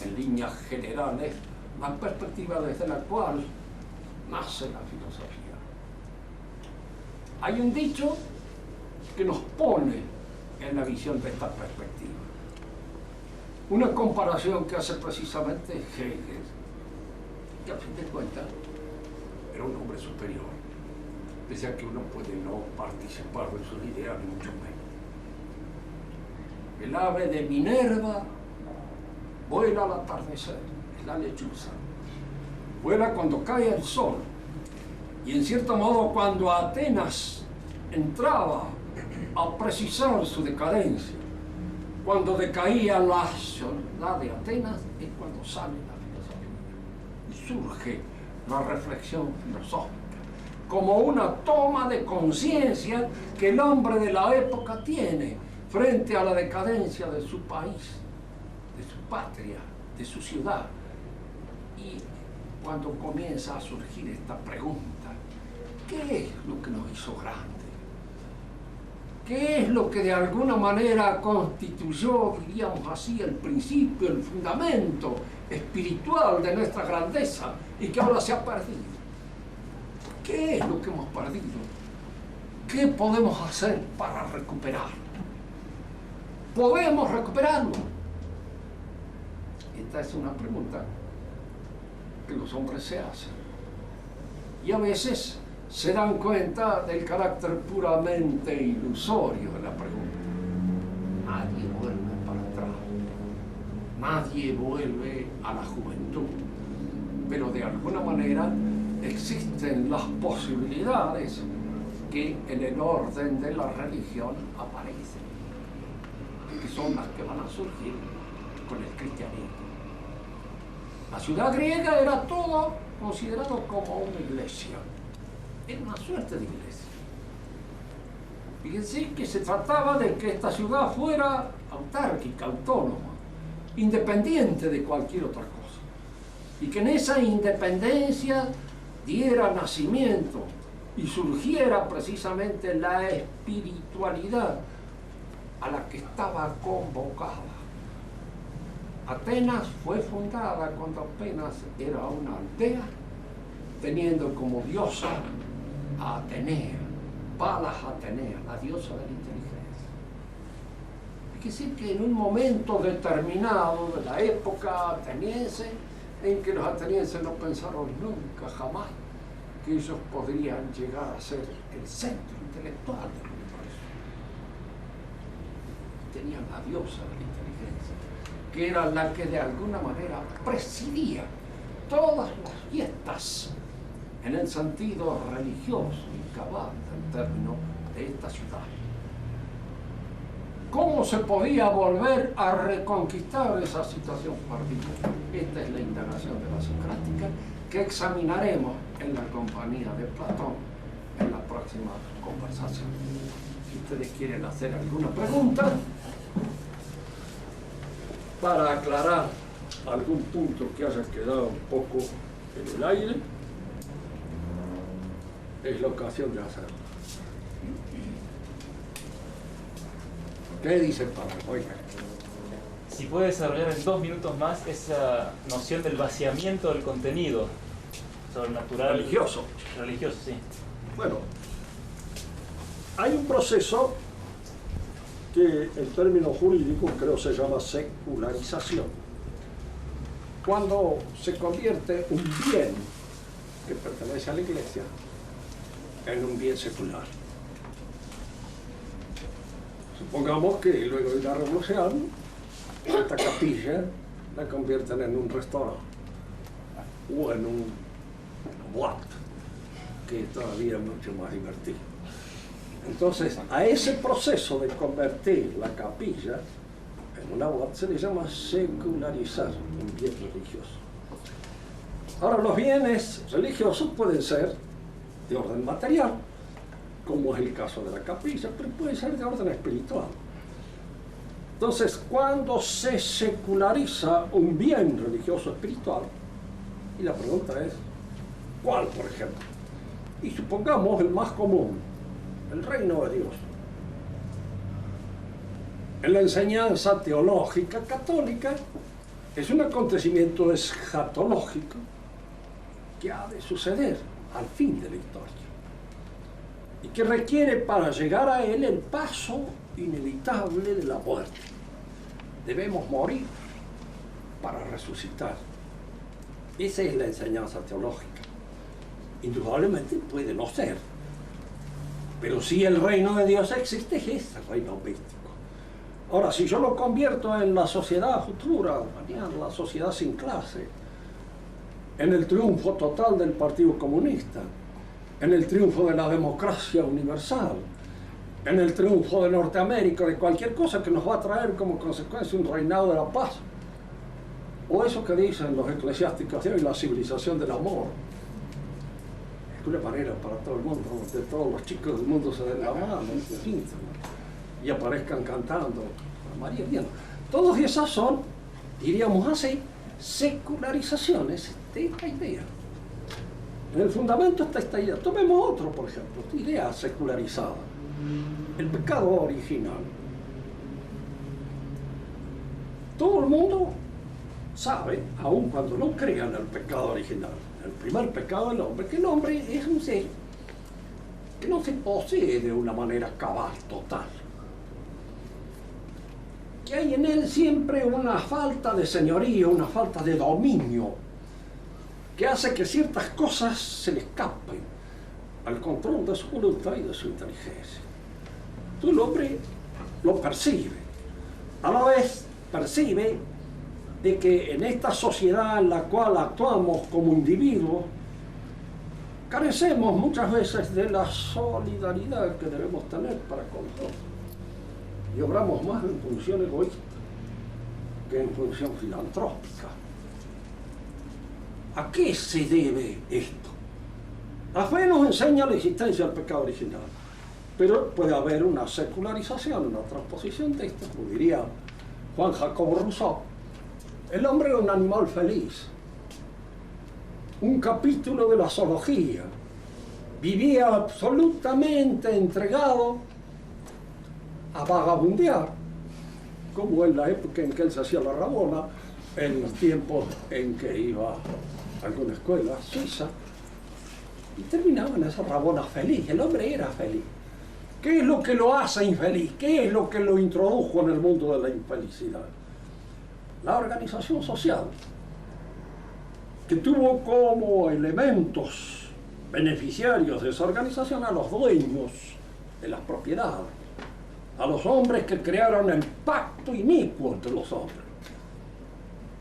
en líneas generales la perspectiva desde la cual nace la filosofía. Hay un dicho que nos pone en la visión de esta perspectiva. Una comparación que hace precisamente Hegel, que a fin de cuentas era un hombre superior, pese a que uno puede no participar de sus ideas, ni mucho menos. El ave de Minerva vuela al atardecer, es la lechuza. Vuela cuando cae el sol. Y en cierto modo, cuando Atenas entraba a precisar su decadencia, cuando decaía la ciudad de Atenas, es cuando sale la filosofía. Y surge la reflexión filosófica como una toma de conciencia que el hombre de la época tiene frente a la decadencia de su país, de su patria, de su ciudad. Y cuando comienza a surgir esta pregunta, ¿qué es lo que nos hizo grande? ¿Qué es lo que de alguna manera constituyó, diríamos así, el principio, el fundamento espiritual de nuestra grandeza y que ahora se ha perdido? ¿Qué es lo que hemos perdido? ¿Qué podemos hacer para recuperarlo? ¿Podemos recuperarlo? Esta es una pregunta que los hombres se hacen. Y a veces se dan cuenta del carácter puramente ilusorio de la pregunta. Nadie vuelve para atrás. Nadie vuelve a la juventud. Pero de alguna manera existen las posibilidades que en el orden de la religión aparecen, que son las que van a surgir con el cristianismo. La ciudad griega era todo considerado como una iglesia. Era una suerte de iglesia. Fíjense que se trataba de que esta ciudad fuera autárquica, autónoma, independiente de cualquier otra cosa. Y que en esa independencia diera nacimiento y surgiera precisamente la espiritualidad a la que estaba convocada. Atenas fue fundada cuando apenas era una aldea, teniendo como diosa a Atenea, Palas Atenea, la diosa de la inteligencia. Hay que decir que en un momento determinado de la época ateniense, en que los atenienses no pensaron nunca, jamás, que ellos podrían llegar a ser el centro intelectual del universo. Tenían la diosa de la inteligencia, que era la que de alguna manera presidía todas las fiestas en el sentido religioso y cabal del término de esta ciudad. ¿Cómo se podía volver a reconquistar esa situación perdida? Esta es la indagación de la socrática que examinaremos en la compañía de Platón en la próxima conversación. Si ustedes quieren hacer alguna pregunta para aclarar algún punto que haya quedado un poco en el aire, es la ocasión de hacerlo. ¿Qué dice el párrafo? Oiga. Si puede desarrollar en 2 minutos más esa noción del vaciamiento del contenido sobrenatural. Religioso. Religioso, sí. Bueno, hay un proceso que en términos jurídicos creo se llama secularización. Cuando se convierte un bien que pertenece a la Iglesia en un bien secular. Supongamos que luego de la revolución, esta capilla la convierten en un restaurante o en un boate, que es todavía mucho más divertido. Entonces, a ese proceso de convertir la capilla en una boate se le llama secularizar un bien religioso. Ahora, los bienes religiosos pueden ser de orden material, como es el caso de la capilla, pero puede ser de orden espiritual. Entonces, cuando se seculariza un bien religioso espiritual, y la pregunta es, ¿cuál, por ejemplo? Y supongamos el más común, el reino de Dios. En la enseñanza teológica católica es un acontecimiento escatológico que ha de suceder al fin de la historia y que requiere para llegar a él el paso inevitable de la muerte. Debemos morir para resucitar. Esa es la enseñanza teológica. Indudablemente puede no ser, pero si el reino de Dios existe, es el reino místico. Ahora, si yo lo convierto en la sociedad futura, mañana la sociedad sin clase, en el triunfo total del Partido Comunista, en el triunfo de la democracia universal, en el triunfo de Norteamérica, de cualquier cosa que nos va a traer como consecuencia un reinado de la paz, o eso que dicen los eclesiásticos de hoy, la civilización del amor, es una manera para todo el mundo, donde todos los chicos del mundo se den la mano, y aparezcan cantando a María bien. Todas esas son, diríamos así, secularizaciones de esta idea. En el fundamento está esta idea. Tomemos otro, por ejemplo, esta idea secularizada. El pecado original. Todo el mundo sabe, aun cuando no crean el pecado original, el primer pecado del hombre, que el hombre es un ser que no se posee de una manera cabal, total. Que hay en él siempre una falta de señorío, una falta de dominio, que hace que ciertas cosas se le escapen al control de su voluntad y de su inteligencia. Entonces el hombre lo percibe. A la vez percibe de que en esta sociedad en la cual actuamos como individuos, carecemos muchas veces de la solidaridad que debemos tener para con nosotros. Y obramos más en función egoísta que en función filantrópica. ¿A qué se debe esto? La fe nos enseña la existencia del pecado original, pero puede haber una secularización, una transposición de esto, como diría Juan Jacobo Rousseau. El hombre era un animal feliz, un capítulo de la zoología, vivía absolutamente entregado a vagabundear, como en la época en que él se hacía la rabona, en los tiempos en que iba a alguna escuela suiza, y terminaba en esa rabona feliz. El hombre era feliz. ¿Qué es lo que lo hace infeliz? ¿Qué es lo que lo introdujo en el mundo de la infelicidad? La organización social, que tuvo como elementos beneficiarios de esa organización a los dueños de las propiedades, a los hombres que crearon el pacto inicuo entre los hombres.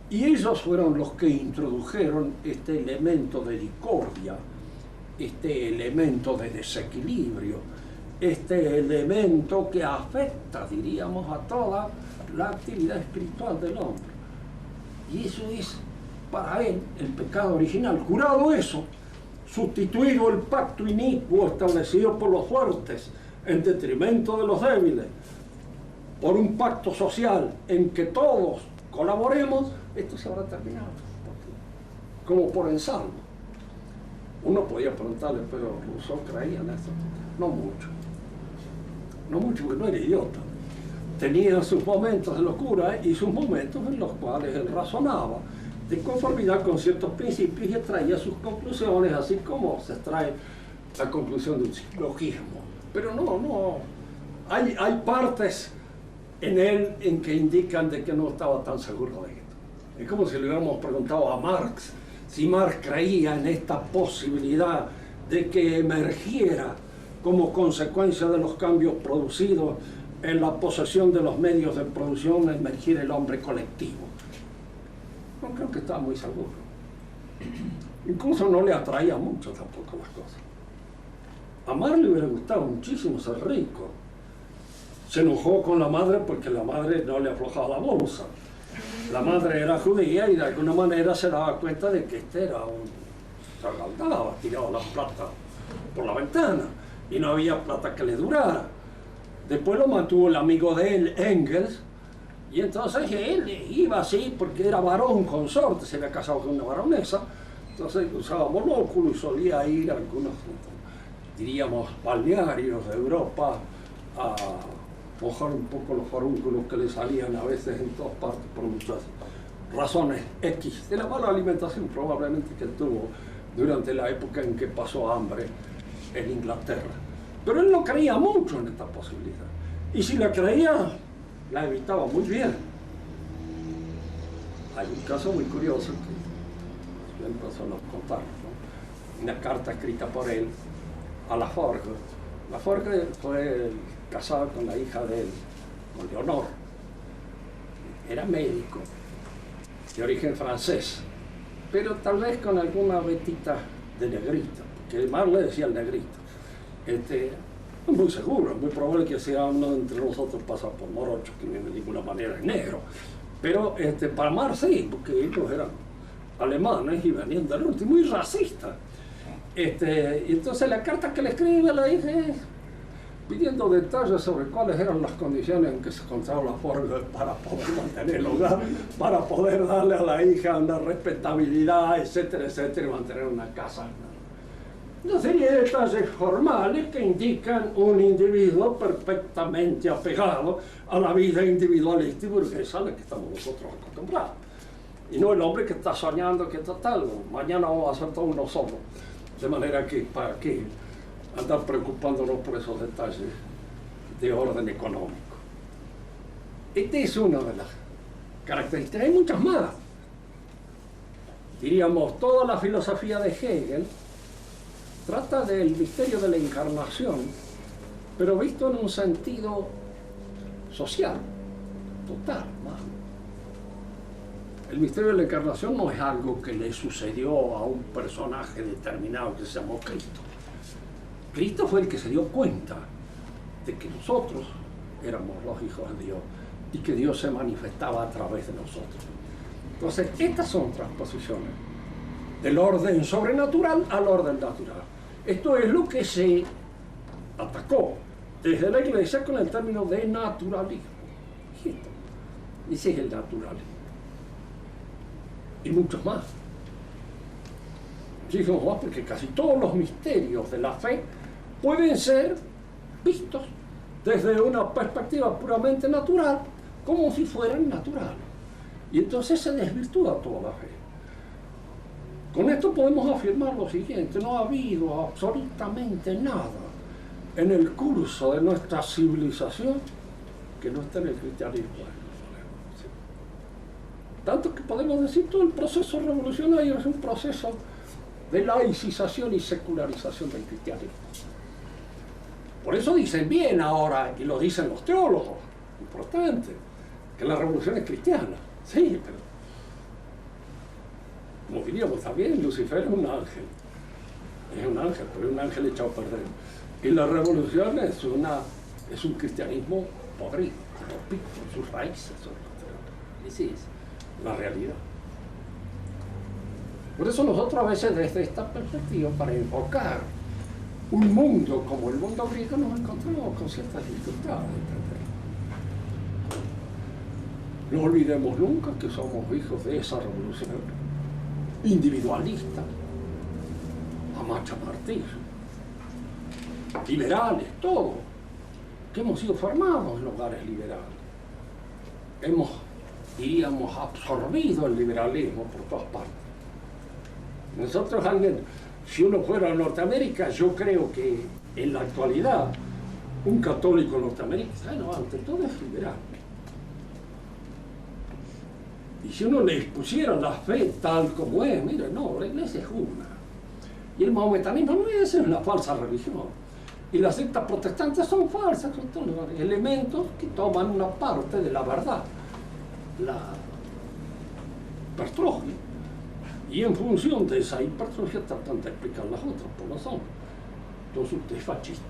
Y ellos fueron los que introdujeron este elemento de discordia, este elemento de desequilibrio, este elemento que afecta, diríamos, a toda la actividad espiritual del hombre. Y eso es, para él, el pecado original. Curado eso, sustituido el pacto inicuo establecido por los fuertes en detrimento de los débiles, por un pacto social en que todos colaboremos, esto se habrá terminado, como por ensalmo. Uno podía preguntarle, pero Rousseau creía en esto. No mucho. No mucho, porque no era idiota. Tenía sus momentos de locura y sus momentos en los cuales él razonaba de conformidad con ciertos principios y extraía sus conclusiones, así como se extrae la conclusión de un silogismo. Pero no, hay partes en él en que indican de que no estaba tan seguro de esto. Es como si le hubiéramos preguntado a Marx si Marx creía en esta posibilidad de que emergiera como consecuencia de los cambios producidos en la posesión de los medios de producción, emergiera el hombre colectivo. No creo que estaba muy seguro. Incluso no le atraía mucho tampoco las cosas. A Marx le hubiera gustado muchísimo ser rico. Se enojó con la madre porque la madre no le aflojaba la bolsa. La madre era judía y de alguna manera se daba cuenta de que este era un... se agaldaba, tiraba la plata por la ventana y no había plata que le durara. Después lo mantuvo el amigo de él, Engels, y entonces él iba así porque era varón consorte, se había casado con una baronesa, entonces usaba monóculo y solía ir a algunos, diríamos, balnearios de Europa a mojar un poco los forúnculos que le salían a veces en todas partes por muchas razones X, de la mala alimentación probablemente que tuvo durante la época en que pasó hambre en Inglaterra. Pero él no creía mucho en esta posibilidad. Y si la creía, la evitaba muy bien. Hay un caso muy curioso que siempre suelo contar, ¿no? Una carta escrita por él a Laforgue. Laforgue fue casado con la hija de él, con Leonor. Era médico, de origen francés, pero tal vez con alguna vetita de negrito, porque más le decía el negrito. Muy seguro, muy probable que sea uno entre nosotros pasa por morocho, que de ninguna manera es negro. Pero para Marx sí, porque ellos eran alemanes y venían del norte, muy racistas. Y entonces la carta que le escribe la hija es pidiendo detalles sobre cuáles eran las condiciones en que se encontraba Laforgue para poder mantener el hogar, para poder darle a la hija una respetabilidad, etcétera, etcétera, y mantener una casa. Una serie de detalles formales que indican un individuo perfectamente apegado a la vida individualista y burguesa a la que estamos nosotros acostumbrados. Y no el hombre que está soñando que total, mañana vamos a ser todos uno solo. De manera que, ¿para qué andar preocupándonos por esos detalles de orden económico? Esta es una de las características. Hay muchas más. Diríamos, toda la filosofía de Hegel trata del misterio de la encarnación, pero visto en un sentido social, total. El misterio de la encarnación no es algo que le sucedió a un personaje determinado que se llamó Cristo. Cristo fue el que se dio cuenta de que nosotros éramos los hijos de Dios y que Dios se manifestaba a través de nosotros. Entonces, estas son transposiciones del orden sobrenatural al orden natural. Esto es lo que se atacó desde la Iglesia con el término de naturalismo. Ese es el naturalismo. Y muchos más. Muchísimos más, porque casi todos los misterios de la fe pueden ser vistos desde una perspectiva puramente natural, como si fueran naturales. Y entonces se desvirtúa toda la fe. Con esto podemos afirmar lo siguiente: no ha habido absolutamente nada en el curso de nuestra civilización que no esté en el cristianismo. Tanto que podemos decir todo el proceso revolucionario es un proceso de laicización y secularización del cristianismo. Por eso dicen bien ahora, y lo dicen los teólogos, importante, que la revolución es cristiana. Sí, pero como diríamos también, Lucifer es un ángel. Es un ángel, pero es un ángel echado a perder. Y la revolución es un cristianismo podrido, corrompido, con sus raíces. Esa es la realidad. Por eso nosotros a veces desde esta perspectiva, para enfocar un mundo como el mundo griego, nos encontramos con ciertas dificultades de entender. No olvidemos nunca que somos hijos de esa revolución individualista, a marcha martillo, liberales, todo, que hemos sido formados en hogares liberales. Hemos, diríamos, absorbido el liberalismo por todas partes. Nosotros, si uno fuera a Norteamérica, yo creo que en la actualidad un católico norteamericano, ante todo, es liberal. Y si uno le expusiera la fe tal como es, mire, no, la iglesia es una. Y el mahometanismo no es una falsa religión. Y las sectas protestantes son falsas, son elementos que toman una parte de la verdad, la hipertrofia. Y en función de esa hipertrofia tratan de explicar las otras, por lo son. Entonces usted es fascista.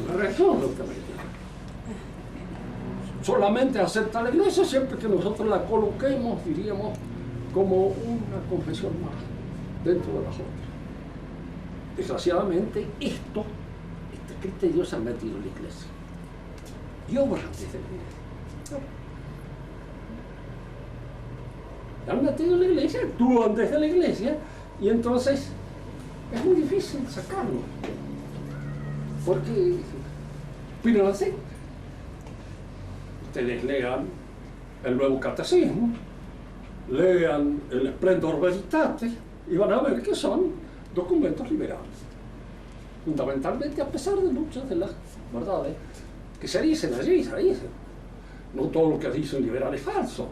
La reacción norteamericana. Solamente acepta la iglesia siempre que nosotros la coloquemos, diríamos, como una confesión más dentro de las otras. Desgraciadamente, este criterio se ha metido en la iglesia. Y obras antes de la iglesia. Se han metido en la iglesia, actúan desde la iglesia, y entonces es muy difícil sacarlo. Porque, pero así. Ustedes lean el Nuevo Catecismo, lean el Splendor Veritatis y van a ver que son documentos liberales. Fundamentalmente, a pesar de muchas de las verdades que se dicen allí, se dicen. No todo lo que dicen liberal es falso.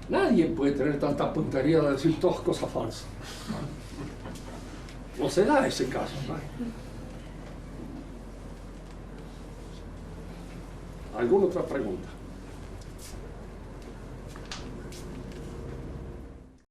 Nadie puede tener tanta puntería de decir todas cosas falsas. No se da ese caso, ¿no? ¿Alguna otra pregunta?